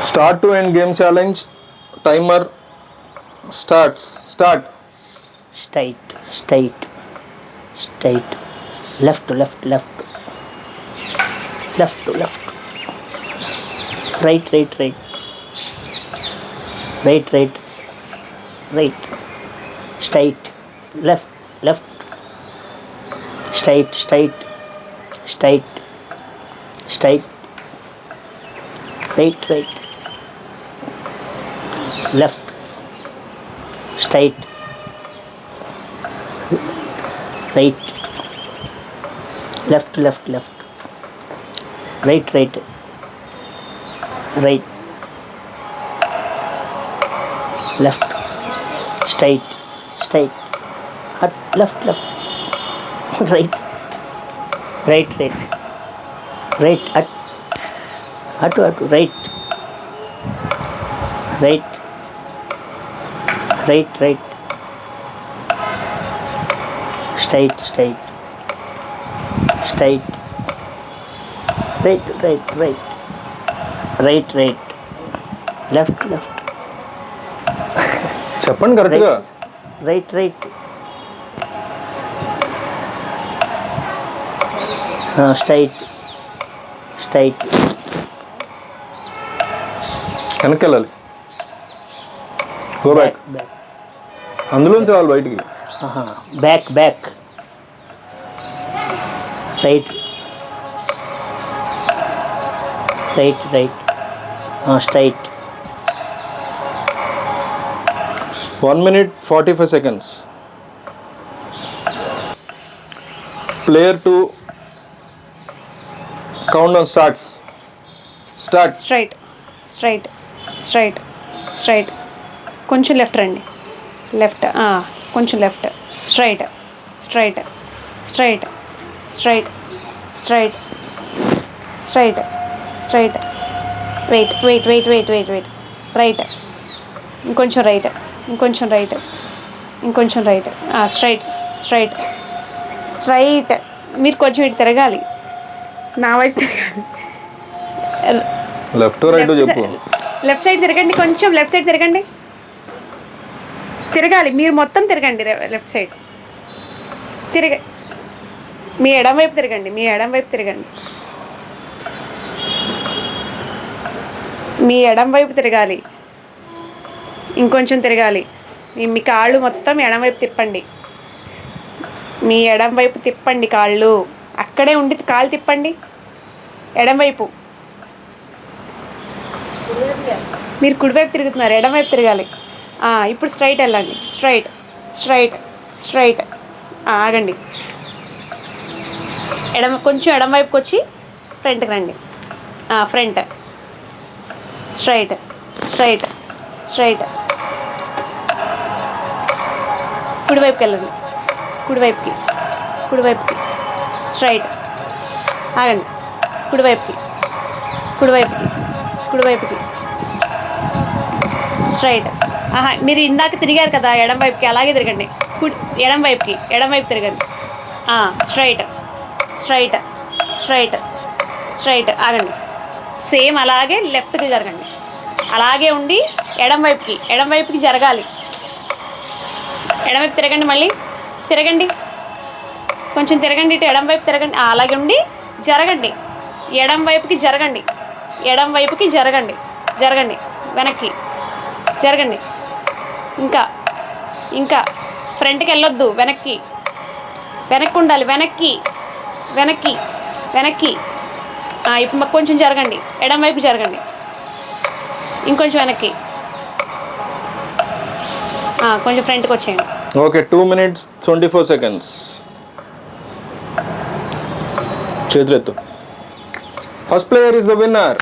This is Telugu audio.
Start to end game challenge. Timer starts. Start. Straight, straight, straight. Left to left, left. Left to left. Right, right, right. Right, right, right. Straight. Left, left. Straight, straight, straight, straight. Right, right. Left. Straight. Right. Left, left, left. Right, right. Right. Left. Straight. Straight. Up, left, left. Right. Right, right. Right. Up. Up, up. Right. Right. Right, right. Straight, straight. Straight. Right, right, right. Right, right. Left, left. చెప్పండి కరెక్ట్గా. Right, right. Straight. Straight. వెనక్కి వెళ్ళాలి. Go back. Back. అందులోంచి రావాలి బయటికి. Back, back. Right. Right, right. Straight. 1 minute 45 seconds. Player 2 countdown starts. Start. Straight straight straight straight కొంచెం లెఫ్ట్ రండి లెఫ్ట్ కొంచెం left straight straight straight straight straight straight straight wait wait wait wait wait wait right ఇంకొంచెం రైట్ ఇంకొంచెం రైట్ ఇంకొంచెం రైట్ స్ట్రైట్ స్ట్రైట్ స్ట్రైట్ మీరు కొంచెం ఇటు తిరగాలి నా వైపు తిరగాలి లెఫ్ట్ రైట్ చెప్పు. లెఫ్ట్ సైడ్ తిరగండి కొంచెం లెఫ్ట్ సైడ్ తిరగండి తిరగాలి మీరు మొత్తం తిరగండి లెఫ్ట్ సైడ్ మీ ఎడం వైపు తిరగండి మీ ఎడం వైపు తిరగండి మీ ఎడం వైపు తిరగాలి ఇంకొంచెం తిరగాలి మీ కాళ్ళు మొత్తం ఎడం వైపు తిప్పండి మీ ఎడం వైపు తిప్పండి కాళ్ళు అక్కడే ఉండి కాళ్ళు తిప్పండి ఎడం వైపు మీరు కుడివైపు తిరుగుతున్నారు ఎడం వైపు తిరగాలి ఇప్పుడు స్ట్రైట్ వెళ్ళండి స్ట్రైట్ స్ట్రైట్ స్ట్రైట్ ఆగండి కొంచెం ఎడం వైపుకి వచ్చి ఫ్రంట్కి రండి ఫ్రంట్ స్ట్రైట్ స్ట్రైట్ స్ట్రైట్ కుడివైపుకి వెళ్ళండి కుడివైపుకి కుడివైపుకి స్ట్రైట్ ఆగండి కుడివైపుకి కుడివైపుకి కుడివైపుకి స్ట్రైట్ మీరు ఇందాక తిరిగారు కదా ఎడం వైపుకి అలాగే తిరగండి ఎడం వైపుకి ఎడం వైపు తిరగండి స్ట్రైట్ స్ట్రైట్ స్ట్రైట్ స్ట్రైట్ ఆగండి సేమ్ అలాగే లెఫ్ట్కి జరగండి అలాగే ఉండి ఎడం వైపుకి జరగాలి ఎడం వైపు తిరగండి మళ్ళీ తిరగండి కొంచెం తిరగండి ఇటు ఎడం వైపు తిరగండి అలాగే ఉండి జరగండి ఎడం వైపుకి జరగండి ఎడం వైపుకి జరగండి జరగండి వెనక్కి జరగండి ఇంకా ఇంకా ఫ్రంట్కి వెళ్ళొద్దు వెనక్కి ఉండాలి వెనక్కి వెనక్కి వెనక్కి ఇప్పుడు మాకు కొంచెం జరగండి ఎడం వైపు జరగండి ఇంకొంచెం వెనక్కి కొంచెం ఫ్రంట్కి వచ్చేయండి ఓకే 2 minutes 24 seconds. చేతులెత్తు. First player is the winner.